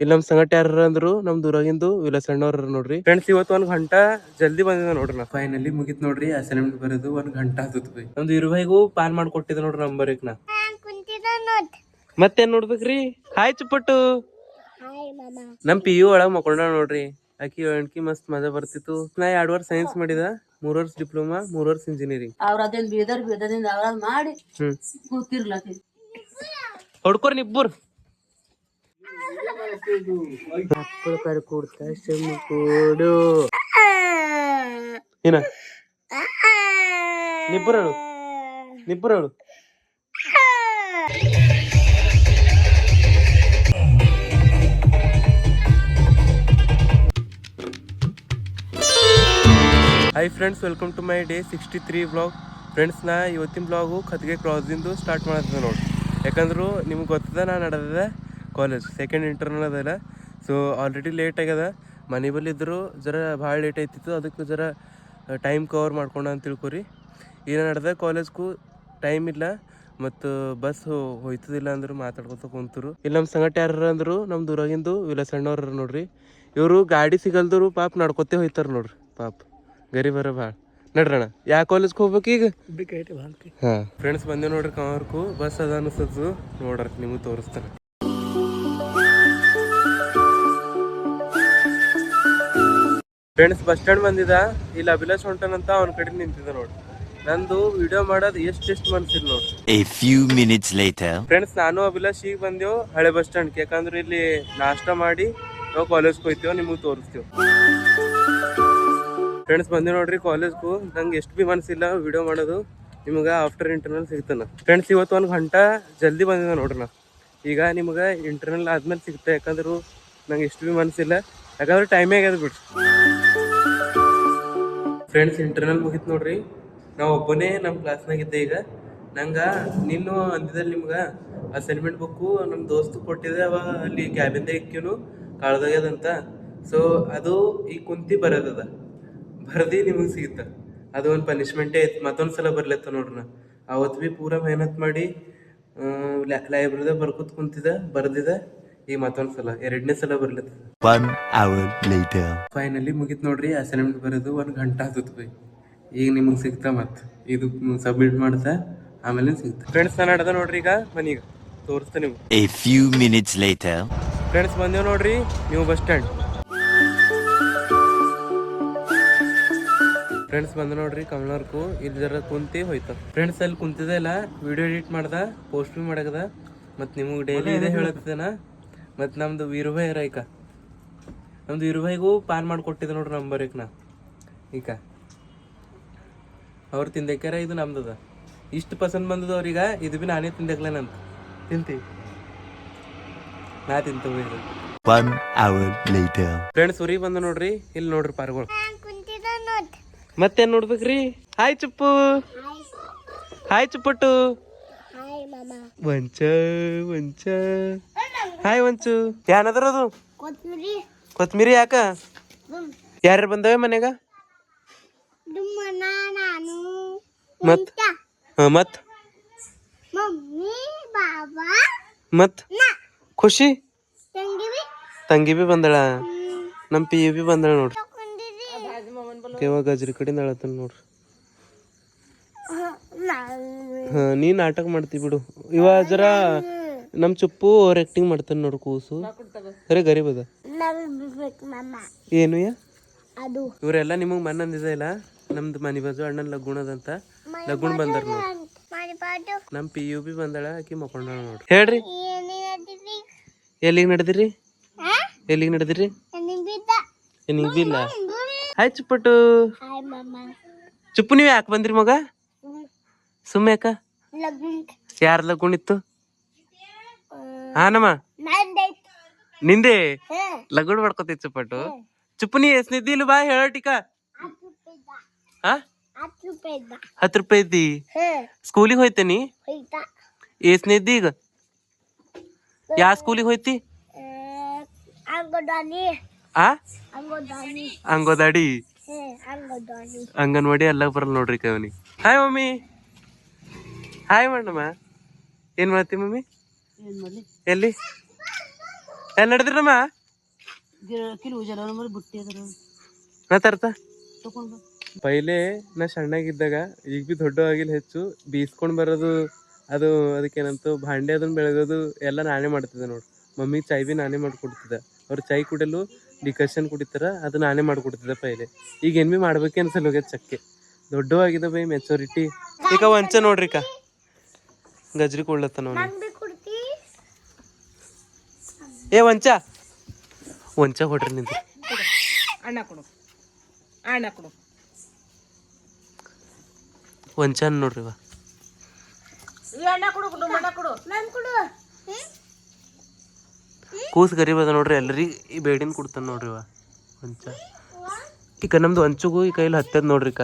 ಇಲ್ಲಿ ನಮ್ ಸಂಗಟ ಯಾರ ಅಂದ್ರು ನಮ್ ಊರಾಗಿಂದು ವಿಲಸಣ್ಣವ್ರ ನೋಡ್ರಿ ಫ್ರೆಂಡ್ಸ್. ಇವತ್ತು 1 ಗಂಟಾ ಜಲ್ದಿ ಬಂದಿದ ನೋಡ್ರಿ. ನಾ ಫೈನಲಿ ಮುಗಿತ್ ನೋಡ್ರಿ ಅಸೈನ್ಮೆಂಟ್ ಬರೋದು. 1 ಗಂಟಾ ಆದತ್ ಬೈ. ನಮ್ದು ಇರುವೈಗೂ ಪಾನ್ ಮಾಡ್ಕೊಟ್ಟಿದ ನೋಡ್ರಿ ನಂಬರ್ ನಾ. ಮತ್ತೇನ್ ನೋಡ್ಬೇಕ್ರಿ? ಹಾಯ್ ಚುಪ್ಪಟ್ಟು. ನಮ್ PU ಒಳಗ್ ಮಕ್ಕೊಂಡ ನೋಡ್ರಿ. ಆಕಿ ಅಣ್ಕಿ ಮಸ್ತ್ ಮಜಾ ಬರ್ತಿತ್ತು. ನಾ 2 ವರ್ಷ ಸೈನ್ಸ್ ಮಾಡಿದ, 3 ವರ್ಷ ಡಿಪ್ಲೊಮಾ, 3 ವರ್ಷ ಇಂಜಿನಿಯರಿಂಗ್. ಮಾಡಿ ಹೊಡ್ಕೋರ್ ನಿಬ್ಬುರ್ ಕೊಡು ಏನ ನಿಬ್ಬುರಳು ನಿಬ್ಬುರಳು. Hi friends, welcome to my day 63 vlog. Friends, ನಾ ಇವತ್ತಿನ ಬ್ಲಾಗು ಖತ್ಗೆ ಕ್ರಾಸಿಂದು ಸ್ಟಾರ್ಟ್ ಮಾಡತ್ತದ ನೋಡಿ. ಯಾಕಂದ್ರೆ ನಿಮ್ಗೆ ಗೊತ್ತದ ನಾ ನಡೆದ ಕಾಲೇಜ್ ಸೆಕೆಂಡ್ ಇಂಟರ್ನಲ್ ಅದಲ್ಲ. ಸೊ ಆಲ್ರೆಡಿ ಲೇಟ್ ಆಗ್ಯದ. ಮನೆ ಬಲ್ಲಿ ಇದ್ದರು ಜರ ಭಾಳ ಲೇಟ್ ಆಯ್ತಿತ್ತು. ಅದಕ್ಕೆ ಜರ ಟೈಮ್ ಕವರ್ ಮಾಡ್ಕೊಂಡ ಅಂತ ತಿಳ್ಕೊರಿ. ಏನು ನಡೆದ ಕಾಲೇಜ್ಗೂ ಟೈಮ್ ಇಲ್ಲ ಮತ್ತು ಬಸ್ ಹೋಯ್ತದಿಲ್ಲ ಅಂದ್ರೆ ಮಾತಾಡ್ಕೊತ ಕುಂತರು. ಇಲ್ಲಿ ನಮ್ಮ ಸಂಗಟ ಯಾರು ಅಂದರು ನಮ್ದು ಊರಾಗಿಂದು ವಿಲಸಣ್ಣವ್ರ ನೋಡ್ರಿ. ಇವರು ಗಾಡಿ ಸಿಗಲ್ದರು ಪಾಪ ನಡ್ಕೊತೇ ಹೋಯ್ತಾರೆ ನೋಡ್ರಿ. ಪಾಪ ಗರೀಬರ ಭಾಳ. ನಡ್ರಣ ಯಾವ ಕಾಲೇಜ್ಗೆ ಹೋಗ್ಬೇಕು ಈಗ? ಹಾಂ ಫ್ರೆಂಡ್ಸ್, ಬಂದೆ ನೋಡ್ರಿ. ಕವರ್ಕು ಬಸ್ ಅದ ಅನಿಸ್ತದ ನೋಡ್ರಿ, ನಿಮಗೆ ತೋರಿಸ್ತಾನೆ. ಫ್ರೆಂಡ್ಸ್, ಬಸ್ ಸ್ಟ್ಯಾಂಡ್ ಬಂದಿದ. ಇಲ್ಲಿ ಅಭಿಲಾಷ್ ಹೊಂಟನಂತ ಅವನ ಕಡೆ ನಿಂತಿದ್ದ ನೋಡ್ರಿ. ನಂದು ವಿಡಿಯೋ ಮಾಡೋದು ಎಷ್ಟು ಮನ್ಸಿಲ್ಲ ನೋಡ್ರಿ. A few minutes later. Friends, ನಾನು ಅಭಿಲಾಷ್ ಈಗ ಬಂದೆವು ಹಳೆ ಬಸ್ ಸ್ಟ್ಯಾಂಡ್. ಯಾಕಂದ್ರೆ ಇಲ್ಲಿ ನಾಷ್ಟ ಮಾಡಿ ನಾವು ಕಾಲೇಜ್ಗೆ ಹೋಯ್ತೇವೆ, ನಿಮಗೆ ತೋರಿಸ್ತೇವೆ. ಫ್ರೆಂಡ್ಸ್, ಬಂದೆ ನೋಡ್ರಿ ಕಾಲೇಜ್ಗೂ. ನಂಗೆ ಎಷ್ಟು ಭೀ ಮನಸ್ಸಿಲ್ಲ ವಿಡಿಯೋ ಮಾಡೋದು. ನಿಮ್ಗೆ ಆಫ್ಟರ್ ಇಂಟರ್ನಲ್ ಸಿಗ್ತಾನೆ. ಫ್ರೆಂಡ್ಸ್, ಇವತ್ತು 1 ಗಂಟಾ ಜಲ್ದಿ ಬಂದಿದೆ ನೋಡ್ರಿ. ನಾ ಈಗ ನಿಮ್ಗೆ ಇಂಟರ್ನಲ್ ಆದ್ಮೇಲೆ ಸಿಗ್ತೆ. ಯಾಕಂದ್ರೆ ನಂಗೆ ಎಷ್ಟು ಭೀ ಮನಸ್ಸಿಲ್ಲ, ಯಾಕಂದ್ರೆ ಟೈಮೇ ಆಗ್ಯದ ಬಿಡ್ರಿ. ಫ್ರೆಂಡ್ಸ್, ಇಂಟರ್ನಲ್ ಮುಗಿತು ನೋಡ್ರಿ. ನಾವು ಒಬ್ಬನೇ ನಮ್ಮ ಕ್ಲಾಸ್ನಾಗಿದ್ದೆ. ಈಗ ನಂಗೆ ನೀನು ಅಂದಿದ್ದಲ್ಲಿ ನಿಮ್ಗೆ ಅಸೈನ್ಮೆಂಟ್ ಬುಕ್ಕು ನಮ್ಮ ದೋಸ್ತು ಕೊಟ್ಟಿದ್ದೆ. ಅವ ಅಲ್ಲಿ ಕ್ಯಾಬಿನ್ದಾಗ ಇಕ್ಕಿನು ಕಳ್ದಾಗ್ಯದಂತ. ಸೊ ಅದು ಈಗ ಕುಂತಿ ಬರೋದದ, ಬರ್ದು ನಿಮಗೆ ಸಿಗುತ್ತೆ. ಅದು ಒಂದು ಪನಿಷ್ಮೆಂಟೇ ಐತೆ. ಮತ್ತೊಂದು ಸಲ ಬರ್ಲತ್ತ ನೋಡ್ರಿ. ನಾ ಅವತ್ತು ಭೀ ಪೂರ ಮೆಹನತ್ ಮಾಡಿ ಲೈಬ್ರರಿದಾಗ ಬರ್ಕೊತ ಕುಂತಿದ್ದೆ, ಬರ್ದಿದೆ. ಈಗ ಮತ್ತೊಂದು ಸಲ 2ನೇ ಸಲ ಬರ್ಲತ್ತ. 1 hour later. ಫೈನಲಿ ಮುಗಿತು ನೋಡ್ರಿ ಅಸೈನ್ಮೆಂಟ್ ಬರೋದು. 1 ಗಂಟಾ ಆದತ್ ಬೈ. ಈಗ ನಿಮಗೆ ಸಿಗ್ತಾ ಮತ್ತು ಇದು ಸಬ್ಮಿಟ್ ಮಾಡ್ತಾ ಆಮೇಲೆ ಸಿಗ್ತಾ. ಫ್ರೆಂಡ್ಸ್, ನಾನು ನಡೆದ ನೋಡ್ರಿ ಈಗ ಮನೀಗ ತೋರಿಸ್ತಾ ನಿಮ್ಗೆ. A few minutes later. Friends, ಬಂದೇವು ನೋಡ್ರಿ ನ್ಯೂ ಬಸ್ ಸ್ಟ್ಯಾಂಡ್. ಫ್ರೆಂಡ್ಸ್, ಬಂದ ನೋಡ್ರಿ ಕಮಲರ್ಕು. ಇಲ್ಲಿ ಜರ ಕುಂತಿ ಹೋಯ್ತು. ಫ್ರೆಂಡ್ಸ್, ಅಲ್ಲಿ ಕುಂತಿದೆ ಇಲ್ಲ, ವಿಡಿಯೋ ಎಡಿಟ್ ಮಾಡ್ದ, ಪೋಸ್ಟ್ ಭೀ ಮಾಡಕದ. ಮತ್ತು ನಿಮಗೆ ಡೈಲಿ ಇದೇ ಹೇಳತ್ತೇನ. ಮತ್ತು ನಮ್ದು ವೀರುಭಾಯ್ ರೈಕ, ನಮ್ದು ವೀರುಭಾಯ್ಗೂ ಪಾನ್ ಮಾಡಿಕೊಟ್ಟಿದ್ದೆ ನೋಡ್ರಿ ನಂಬರ್ ನಾ. ಈಗ ಅವ್ರು ತಿಂದಕ್ಯಾರ, ಇದು ನಮ್ದದ. ಇಷ್ಟು ಪಸಂದ್ ಬಂದದ ಅವ್ರೀಗ. ಇದು ಭೀ ನಾನೇ ತಿಂದಕ್ಲೇನಂತ. ತಿಂತೀವಿ, ನಾ ತಿಂತೇವೆ ಇದು. 1 hour later. ಫ್ರೆಂಡ್ಸ್, ಊರಿಗೆ ಬಂದ ನೋಡ್ರಿ. ಇಲ್ಲಿ ನೋಡ್ರಿ ಪಾರ್ಗಳು. ಮತ್ತೇನ್ ನೋಡ್ಬೇಕ್ರಿ? ಹಾಯ್ ಚುಪ್ಪು. ಹಾಯ್ ಚುಪ್ಪಟ್ಟು. ವಂಚ ವಂಚ. ಹಾಯ್ ವಂಚು. ಏನದ್ರದು? ಕೊತ್ಮಿರಿ. ಯಾಕ? ಯಾರ್ಯಾರು ಬಂದವೆ ಮನೆಗ? ಮತ್ ಮತ್ ಖುಷಿ ತಂಗಿ ಭೀ ಬಂದಳ. ನಮ್ಮ PU ಭೀ ಬಂದಳ ನೋಡ್ರಿ. ಕೆವಾಗ ಗಜ್ರಿ ಕಡೆಯಿಂದ ಹೇಳತ್ತನ ನೋಡ್ರಿ. ಹಾ, ನೀ ನಾಟಕ ಮಾಡ್ತಿ ಬಿಡು. ಇವ ಜರ ನಮ್ ಚುಪ್ಪು ಓವರ್ ಆಕ್ಟಿಂಗ್ ಮಾಡ್ತಾನೆ ನೋಡು. ಕೂಸು ಸರಿ ಗರೀಬ್ ಅದ. ಏನು ಇವರೆಲ್ಲ ನಿಮಗ್ ಮನ್ ಅಂದಿದೆ ಇಲ್ಲ. ನಮ್ದು ಮನಿ ಬಾಜು ಅಣ್ಣನ ಲಗುಣದಂತ. ಲಗುಣ್ ಬಂದಾರ ನೋಡ್ರಿ. ನಮ್ PU ಭೀ ಬಂದಳ. ಆಕಿ ಮಕ್ಕೊಂಡ ನೋಡ್ರಿ. ಹೇಳ್ರಿ, ಎಲ್ಲಿಗೆ ನಡೆದಿರಿ? ಎಲ್ಲಿಗೆ ನಡೆದಿರಿ? ಏನಿಗ್ ಬಿ ಇಲ್ಲ. ಹಾಯ್ ಚುಪ್ಪಟ್ಟು. ಚುಪ್ಪು, ನೀವ್ ಯಾಕೆ ಬಂದ್ರಿ ಮಗ? ಸುಮ್ಮ ಯಾಕ? ಯಾರ ಲಗುಣ್ ಇತ್ತು? ಹಾ ನಮ್ಮ ನಿಂದೆ ಲಗುಣ್ ಮಾಡ್ಕೊತಿ ಚುಪ್ಪಟ್ಟು. ಚುಪ್ಪು, ನೀ ಎಸ್ನಿದ್ದಿ ಇಲ್ಲ? ಬಾ ಹೇಳಟಿಕ. 10 ರೂಪಾಯಿ ಇದ್ದಿ? ಸ್ಕೂಲಿಗೆ ಹೋಯ್ತೇನಿ? ಎಸ್ನಿದ್ದಿ ಈಗ? ಯಾವ ಸ್ಕೂಲಿಗೆ ಹೋಯ್ತಿ? ಅಂಗೋದಾಡಿ ಅಂಗನವಾಡಿ ಎಲ್ಲ ಬರಲ್ಲ ನೋಡ್ರಿ ಕವನಿ. Hi mummy. ಹಾಯ್ ಮಾಡಮ್ಮ. ಏನ್ ಮಾಡ್ತಿ ಮಮ್ಮಿ? ಎಲ್ಲಿ ಎಲ್ಲಿ ನಡ್ದಿರಮ್ಮ ನಾ ತರ್ತ ಪೈಲೆ ನಾ ಸಣ್ಣಾಗಿದ್ದಾಗ ಈಗ ಬಿ ದೊಡ್ಡ ಆಗಿಲ್ಲ ಹೆಚ್ಚು ಬೀಸ್ಕೊಂಡ್ ಬರೋದು ಅದು ಅದಕ್ಕೇನಂತ ಭಾಂಡೆ ಅದನ್ನ ಬೆಳಗೋದು ಎಲ್ಲ ನಾನೇ ಮಾಡ್ತಿದ್ದೆ ನೋಡಿ. ಮಮ್ಮಿ ಚಾಯ್ ಬಿ ನಾನೇ ಮಾಡ್ಕೊಡ್ತಿದ್ದೆ. ಅವ್ರು ಚಾಯ್ ಕುಡಿಯಲು ಡಿಕಷನ್ ಕುಡಿತಾರ ಅದು ನಾನೇ ಮಾಡ್ಕೊಡ್ತಿದ್ದೆ ಪೈಲೆ. ಈಗ ಏನ್ ಬಿ ಮಾಡ್ಬೇಕೆ ಅನ್ಸಲ್ ಹೋಗ್ಯದ ಚಕ್ಕೆ ದೊಡ್ಡ ಆಗಿದೆ ಬೈ ಮೆಚುರಿಟಿ. ಈಗ ವಂಚ ನೋಡ್ರಿಕ ಗಜ್ರಿ ಕೊಡ್ಲತ್ತ ನಾವು. ಏ ವಂಚ ಕೊಡ್ರಿ ನಿಂತ ಅಣ್ಣ ಕೊಡು ವಂಚ ನೋಡ್ರಿ ವಾ ಕೂಸ್ ಗರೀಬ್ ಅದ ನೋಡ್ರಿ ಎಲ್ಲರಿ ಈ ಬೇಡಿನ ಕೊಡ್ತಾನ ನೋಡ್ರಿ ವಾ ವಂಚ. ಈಗ ನಮ್ದು ವಂಚುಗೂ ಈ ಕೈಲಿ ಹತ್ತದ ನೋಡ್ರಿ ಕ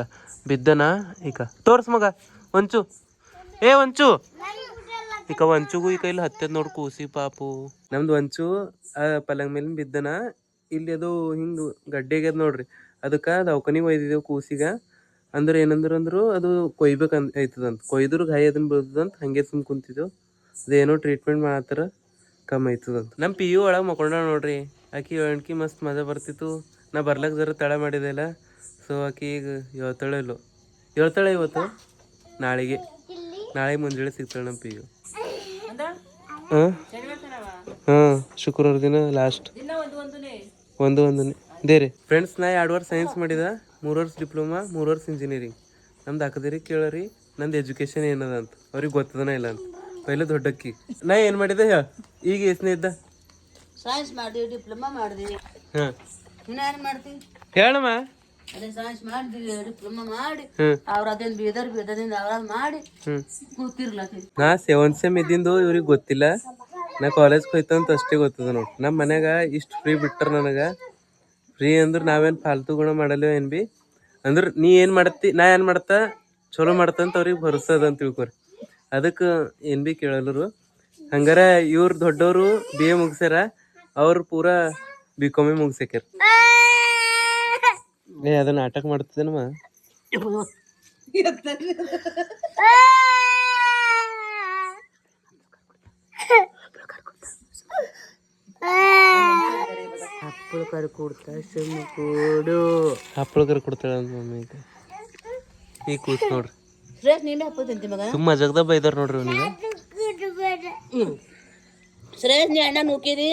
ಬಿದ್ದನ ಈಗ ತೋರ್ಸ್ ಮಗ ವಂಚು. ಏ ವಂಚು ಈಗ ವಂಚುಗೂ ಈ ಕೈಲಿ ಹತ್ತದ ನೋಡ್ರಿ ಕೂಸಿ ಪಾಪು. ನಮ್ದು ವಂಚು ಪಲಂಗ್ ಮೇಲಿನ ಬಿದ್ದನ ಇಲ್ಲಿ ಅದು ಹಿಂಗ ಗಡ್ಡೆಗ್ಯದ ನೋಡ್ರಿ. ಅದಕ್ಕ ದವಾಖಾನಿಗೆ ಒಯ್ದಿದ್ದೇವು ಕೂಸಿಗ. ಅಂದ್ರೆ ಏನಂದ್ರು ಅದು ಕೊಯ್ಬೇಕಂತ ಐತದಂತ. ಕೊಯ್ದ್ರ ಗಾಯ ಅದನ್ನ ಬೀಳ್ತದಂತ ಹಂಗೆ ಸುಮ್ ಕುಂತಿದ್ದೆವು. ಅದೇನೋ ಟ್ರೀಟ್ಮೆಂಟ್ ಮಾಡತ್ತಾರ ಕಮ್ಮಿ ಐತದಂತ. ನಮ್ಮ ಪಿ ಯು ಒಳಗೆ ಮಕ್ಕೊಂಡ ನೋಡ್ರಿ. ಆಕಿ ಹೇಳ್ಕಿ ಮಸ್ತ್ ಮಜಾ ಬರ್ತಿತ್ತು. ನಾ ಬರ್ಲಕ್ಕೆ ಜರ ತಡ ಮಾಡಿದೆಲ್ಲ. ಸೊ ಆಕಿ ಈಗ ಹೇಳ್ತಾಳೆ ಇವತ್ತು ನಾಳೆಗೆ ಮುಂಜಾನೆ ಸಿಗ್ತಾಳೆ ನಮ್ಮ ಪಿ ಯು. ಹಾಂ ಶುಕ್ರವಾರ ದಿನ ಲಾಸ್ಟ್ ಒಂದನೇ ಇದೇ ರೀ ಫ್ರೆಂಡ್ಸ್. ನಾ 2 ವರ್ಷ ಸೈನ್ಸ್ ಮಾಡಿದ, 3 ವರ್ಷ ಡಿಪ್ಲೊಮಾ, 3 ವರ್ಷ ಇಂಜಿನಿಯರಿಂಗ್. ನಮ್ದು ಅಕ್ಕದಿರಿಗೆ ಕೇಳರಿ ನಂದು ಎಜುಕೇಶನ್ ಏನದ ಅಂತ. ಅವ್ರಿಗೆ ಗೊತ್ತದನ ಇಲ್ಲ ಅಂತ. ಪೈಲೆ ದೊಡ್ಡಕ್ಕಿ ನಾ ಏನು ಮಾಡಿದೆ ಈಗ ಎಷ್ಟನೇ ಇದ್ದ ಸೈನ್ಸ್ ಮಾಡಿ ಡಿಪ್ಲೊಮಾ ಮಾಡಿದ್ವಿ. ಹಾಂ ಏನು ಮಾಡ್ತೀವಿ ಹೇಳಮ್ಮ. ಅದೇ ಸೈನ್ಸ್ ಮಾಡಿದ್ವಿ ಡಿಪ್ಲೊಮಾ ಮಾಡಿ ಅವ್ರ ಅದೇನು ಬೀದರ್ದಿಂದ ಅವ್ರ ಮಾಡಿ ಕೂತಿರ್ಲತ್ತೀವಿ. ನಾ 7th ಸೆಮ್ ಇದ್ದಿಂದು ಇವ್ರಿಗೆ ಗೊತ್ತಿಲ್ಲ. ನಾ ಕಾಲೇಜ್ಗೆ ಹೋಯ್ತಂತ ಅಷ್ಟೇ ಗೊತ್ತದ ನೋಡಿ. ನಮ್ಮ ಮನ್ಯಾಗ ಇಷ್ಟು ಫ್ರೀ ಬಿಟ್ಟಾರ ನನಗೆ. ಫ್ರೀ ಅಂದ್ರೆ ನಾವೇನು ಫಾಲ್ತು ಗುಣ ಮಾಡಲ್ಲ ಏನು ಬಿ. ಅಂದ್ರೆ ನೀ ಏನು ಮಾಡ್ತಿ ನಾ ಏನು ಮಾಡ್ತಾ ಚಲೋ ಮಾಡ್ತಂತ ಅವ್ರಿಗೆ ಭರೋಸೆ ಅದ ಅಂತ ತಿಳ್ಕೊರಿ. ಅದಕ್ಕೆ ಏನು ಬಿ ಕೇಳಲ್ರು. ಹಂಗಾರ ಇವ್ರು ದೊಡ್ಡವರು BA ಮುಗಿಸ್ಯಾರ, ಅವ್ರು ಪೂರಾ BCom ಮುಗಿಸ್ಯಾಕ್ಯಾರ. ಅದು ನಾಟಕ ಮಾಡ್ತಿದ್ದೇನಮ್ಮ. ಹಪ್ಪಳ ಕರ್ ಕೊಡ್ತಾ ಸುಮ್ಮ ಕೊಡು. ಹಪ್ಪಳ ಕರ್ ಕೊಡ್ತಾಳ ಅಂತ ಮಮ್ಮಿ. ಈಗ ಕೂತ್ ನೋಡ್ರಿ ಸುಮ್ಮ ಜಗದ ಬೈದಾರ ನೋಡ್ರಿ ಅವನಿಗೆ. ಶ್ರೇಯಸ್ ನೀ ಅಣ್ಣ ನೂಕಿದಿ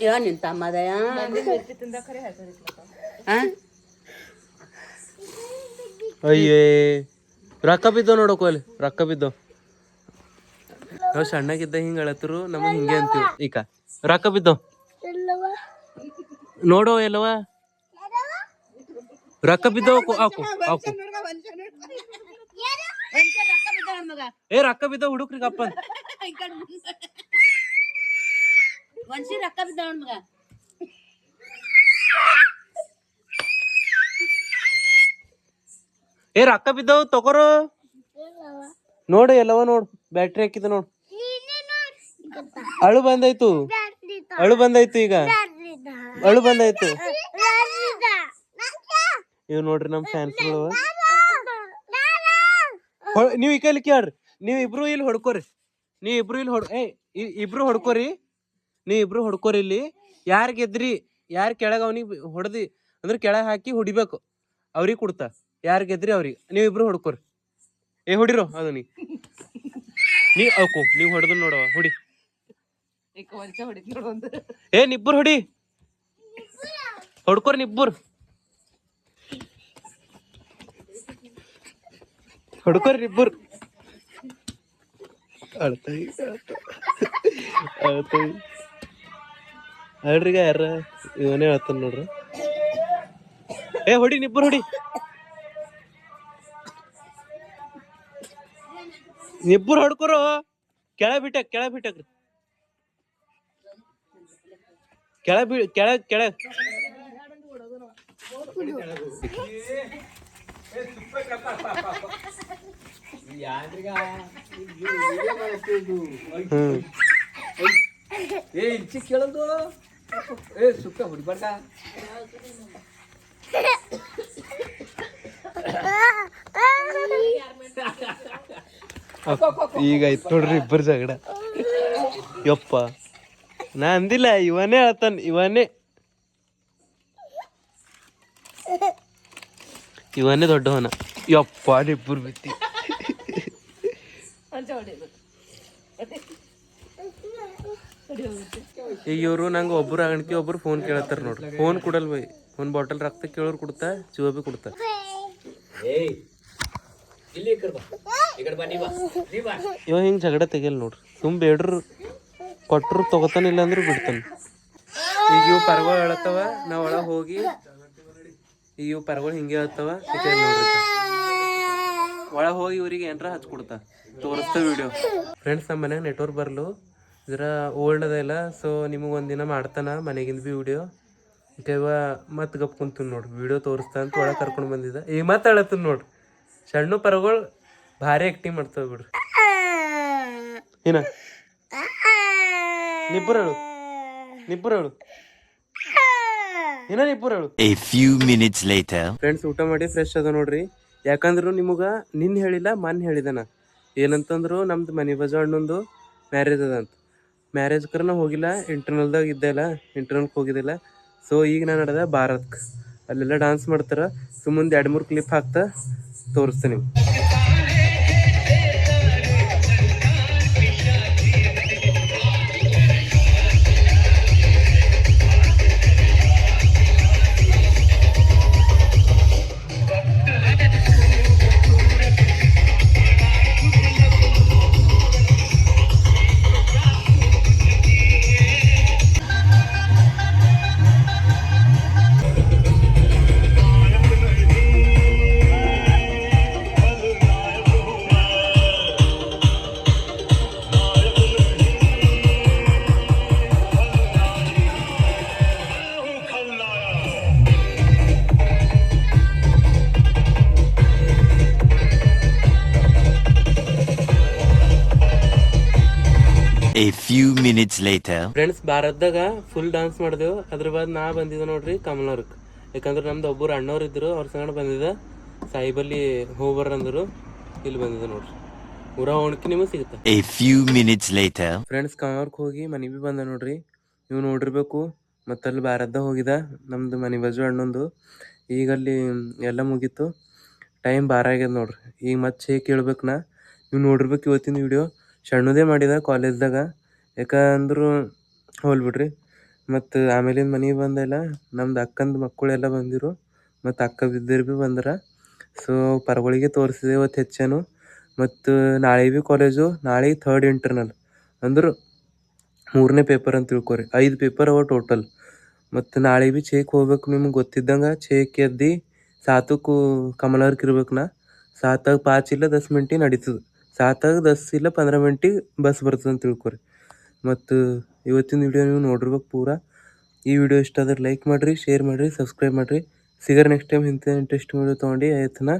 ಯಾವ ನಿನ್ ತಮ್ಮದಯ ಅಯ್ಯೇ ರೊಕ್ಕ ಬಿದ್ದವ್ ನೋಡೋಕು ಅಲ್ಲಿ ರೊಕ್ಕ ಬಿದ್ದವ್. ನಾವು ಸಣ್ಣಗಿದ್ದ ಹಿಂಗ ಅಳತ್ರು ನಮಗ್ ಹಿಂಗೆ ಅಂತೀವಿ. ಈಗ ರೊಕ್ಕ ಬಿದ್ದವ್ ನೋಡೋ ಎಲ್ಲವ ರೊಕ್ಕ ಬಿದ್ದವ್. ಏ ರೊಕ್ಕ ಬಿದ್ದವ್ ಹುಡುಕ್ರಿ ಕಪ್ಪ ಮನ್ಸಿ ರೊಕ್ಕ ಬಿದ್ದಾವ ಮಗ. ಏ ರೊಕ್ಕ ಬಿದ್ದವ್ ತಗೋರು ನೋಡು ಎಲ್ಲವ ನೋಡು. ಬ್ಯಾಟ್ರಿ ಹಾಕಿದ ನೋಡು. ಅಳು ಬಂದಾಯ್ತು ಈಗ ಅಳು ಬಂದಾಯ್ತು. ಇವ್ ನೋಡ್ರಿ ನಮ್ ಫ್ಯಾನ್ಸ್ಗಳು. ನೀವ್ ಈ ಕೈಲಿ ಕೇಳ್ರಿ. ನೀವ್ ಇಬ್ರು ಇಲ್ಲಿ ಹೊಡ್ಕೋರಿ. ಇಬ್ರು ಹೊಡ್ಕೋರಿ ಇಲ್ಲಿ. ಯಾರ್ ಗೆದ್ರಿ ಯಾರ್ ಕೆಳಗ ಅವನಿಗೆ ಹೊಡೆದಿ ಅಂದ್ರೆ ಕೆಳಗ ಹಾಕಿ ಹೊಡಿಬೇಕು. ಅವ್ರಿಗೆ ಕೊಡ್ತಾ ಯಾರ್ ಗೆದ್ರಿ ಅವ್ರಿಗೆ. ನೀವ್ ಇಬ್ರು ಹೊಡ್ಕೋರಿ. ಹೊಡಿರೋ ಅದು ನೀವ್ ಹೊಡೆದ್ ನೋಡವ ಹೊಡಿ. ನಿಬ್ಬರು ಹೊಡ್ಕೋರಿ ನಿಬ್ಬರು ಅಳ್ರಿಗ ಯಾರ ಇವನೇ ಹೇಳ್ತಾನ ನೋಡ್ರಿ. ಹೊಡಿ ನಿಬ್ಬರು ಹೊಡಿ. ನಿಬ್ಬರು ಹೊಡ್ಕೊರು. ಕೆಳ ಬಿಟ್ಟಕ್ರಿ ಕೆಳ ಕೇಳೋದು ಸುಕ್ಕ ಹುಡ್ಬಾರ್ದ. ಈಗ ಆಯ್ತು ನೋಡ್ರಿ ಇಬ್ಬರು ಜಗಳ. ಯಪ್ಪ ನಾ ಅಂದಿಲ್ಲ, ಇವನೇ ಹೇಳ್ತಾನ, ಇವನೇ ದೊಡ್ಡವನ. ಯಪ್ಪ ಇಬ್ಬರು ಬಿತ್ತಿ. ಈಗ ಇವರು ನಂಗೆ ಒಬ್ರು ಅಗಣಿಕೆ ಒಬ್ರು ಫೋನ್ ಕೇಳತ್ತಾರ ನೋಡ್ರಿ. ಫೋನ್ ಕೊಡಲ್ ಬೈ, ಒಂದು ಬಾಟಲ್ ರಕ್ತ ಕೇಳೋರು ಕೊಡ್ತಾ, ಜೀವ ಬಿ ಕೊಡ್ತಾ. ಇವ ಹಿಂಗೆ ಜಗಳ ತೆಗಿಯಲ್ ನೋಡ್ರಿ. ತುಂಬ ಬೇಡ್ರು ಕೊಟ್ಟರು ತಗೋತಾನಿಲ್ಲ ಅಂದ್ರೆ ಬಿಡ್ತಾನೆ. ಈಗ ಇವು ಪರಗಳು ಹೇಳತ್ತವ, ನಾ ಒಳಗೆ ಹೋಗಿ ಈಗ ಇವು ಪರಗಳು ಹಿಂಗೆ ಹೇಳ್ತಾವ. ನೋಡ್ರಿ ಒಳಗೆ ಹೋಗಿ ಇವ್ರಿಗೆ ಏನಾರ ಹಚ್ಕೊಡ್ತಾ ತೋರಿಸ್ತಾ ವಿಡಿಯೋ. ಫ್ರೆಂಡ್ಸ್, ನಮ್ಮ ಮನ್ಯಾಗ ನೆಟ್ವರ್ಕ್ ಬರಲು ಜರ ಓಲ್ಡ್ ಅದ ಇಲ್ಲ, ಸೊ ನಿಮಗೆ ಒಂದಿನ ಮಾಡ್ತಾನ ಮನೆಗಿಂದ ಬಿ ವಿಡಿಯೋ. ಇವ ಮತ್ತೆ ಗಪ್ ಕುಂತೀನಿ ನೋಡ್ರಿ, ವಿಡಿಯೋ ತೋರಿಸ್ತಾ ಅಂತ ಒಳಗೆ ಕರ್ಕೊಂಡು ಬಂದಿದ್ದ. ಈಗ ಮತ್ತೆ ಹೇಳತ್ತೀನಿ ನೋಡ್ರಿ, ಸಣ್ಣ ಪರಗಳು ಭಾರಿ ಆ್ಯಕ್ಟಿಂಗ್ ಮಾಡ್ತಾವೆ ಬಿಡ್ರಿ. ಏನ ನಿಬ್ಬರು ಹೇಳು ಏನ ನಿಬ್ಬರು ಹೇಳು. A few minutes later. Friends, ಊಟ ಮಾಡಿ ಫ್ರೆಶ್ ಅದ ನೋಡ್ರಿ. ಯಾಕಂದ್ರು ನಿಮಗೆ ನಿನ್ನ ಹೇಳಿಲ್ಲ, ಮೊನ್ನೆ ಹೇಳಿದನ. ಏನಂತಂದ್ರು ನಮ್ದು ಮನೆ ಬಾಜು ಅಣ್ಣಂದು ಮ್ಯಾರೇಜ್ ಅದಂತ. ಮ್ಯಾರೇಜ್ಕರ ನಾ ಹೋಗಿಲ್ಲ, ಇಂಟರ್ನಲ್ದಾಗ ಇದ್ದೆ ಇಲ್ಲ, ಇಂಟರ್ನಲ್ಗೆ ಹೋಗಿದ್ದಿಲ್ಲ. ಸೊ ಈಗ ನಾನು ನಡೆದ ಭಾರತ್ಗೆ, ಅಲ್ಲೆಲ್ಲ ಡಾನ್ಸ್ ಮಾಡ್ತಾರೆ. ಸುಮ್ಮನೆ 2-3 ಕ್ಲಿಪ್ ಹಾಕ್ತಾ ತೋರಿಸ್ತೀನಿ. A few minutes later. Friends, ಭಾರತದಾಗ ಫುಲ್ ಡಾನ್ಸ್ ಮಾಡಿದೆವು. ಅದ್ರ ಬಾದ್ ನಾ ಬಂದಿದ್ದೆ ನೋಡ್ರಿ ಕಮಲವ್ರಿಗೆ. ಯಾಕಂದ್ರೆ ನಮ್ದು ಒಬ್ಬರು ಅಣ್ಣವ್ರು ಇದ್ರು, ಅವ್ರ ಸಂಗಡ ಬಂದಿದ್ದ. ಸಾಯಿಬಲ್ಲಿ ಹೋಗ್ಬರ್ರಂದ್ರು, ಇಲ್ಲಿ ಬಂದಿದ್ದೆ ನೋಡ್ರಿ. ಊರ ಹೊಣ್ಕಿ ನಿಮಗೆ ಸಿಗುತ್ತೆ. A few minutes later. Friends, ಕಮಲವ್ರಿಗೆ ಹೋಗಿ ಮನೆ ಬಿ ಬಂದ ನೋಡ್ರಿ. ನೀವು ನೋಡಿರ್ಬೇಕು. ಮತ್ತಲ್ಲಿ ಭಾರತದಾಗ ಹೋಗಿದ ನಮ್ದು ಮನೆ ಬಾಜು ಅಣ್ಣಂದು. ಈಗ ಅಲ್ಲಿ ಎಲ್ಲ ಮುಗೀತು, ಟೈಮ್ 12 ಆಗ್ಯದ ನೋಡ್ರಿ. ಈಗ ಮತ್ತೆ ಹೇಗೆ ಕೇಳ್ಬೇಕು ನಾ, ನೀವು ನೋಡಿರ್ಬೇಕು ಇವತ್ತಿನ ವಿಡಿಯೋ. ಸಣ್ಣದೇ ಮಾಡಿದ ಕಾಲೇಜ್ದಾಗ, ಯಾಕಂದ್ರೆ ಹೋಲ್ಬಿಡ್ರಿ. ಮತ್ತು ಆಮೇಲಿಂದ ಮನೆಗೆ ಬಂದೆಲ್ಲ ನಮ್ದು ಅಕ್ಕಂದು ಮಕ್ಕಳೆಲ್ಲ ಬಂದಿರು, ಮತ್ತು ಅಕ್ಕ ಬಿದ್ದರು ಭೀ ಬಂದ್ರ. ಸೊ ಪರಗಳಿಗೆ ತೋರಿಸಿದೆ ಇವತ್ತು ಹೆಚ್ಚೇನು. ಮತ್ತು ನಾಳೆ ಭೀ ಕಾಲೇಜು, ನಾಳೆ 3rd ಇಂಟರ್ನಲ್ ಅಂದ್ರೆ 3ನೇ ಪೇಪರ್ ಅಂತ ತಿಳ್ಕೊರಿ. 5 ಪೇಪರ್ ಅವ ಟೋಟಲ್. ಮತ್ತು ನಾಳೆ ಭೀ ಚೇಕ್ ಹೋಗ್ಬೇಕು. ನಿಮ್ಗೆ ಗೊತ್ತಿದ್ದಂಗೆ ಚೇಕ್ ಎದ್ದು 7ಕ್ಕೂ ಕಮಲವ್ರಿಗೆ ಇರ್ಬೇಕು. ನಾ 7 5 ಇಲ್ಲ 10 ಮಿನಿಟಿಗೆ ನಡೀತದೆ. 7 10 ಇಲ್ಲ 15 ಮಿನಿಟಿಗೆ ಬಸ್ ಬರ್ತದೆ ಅಂತ ತಿಳ್ಕೊರಿ. ಮತ್ತು ಇವತ್ತಿನ ವಿಡಿಯೋ ನೀವು ನೋಡಿರ್ಬೇಕು ಪೂರ. ಈ ವಿಡಿಯೋ ಇಷ್ಟ ಆದ್ರೆ ಲೈಕ್ ಮಾಡಿರಿ, ಶೇರ್ ಮಾಡಿರಿ, ಸಬ್ಸ್ಕ್ರೈಬ್ ಮಾಡಿರಿ. ಸಿಗರ್ ನೆಕ್ಸ್ಟ್ ಟೈಮ್ ಇಂಥ ಇಂಟ್ರೆಸ್ಟಿಂಗ್ ವಿಡಿಯೋ ತೊಗೊಂಡು ಆಯ್ತನಾ.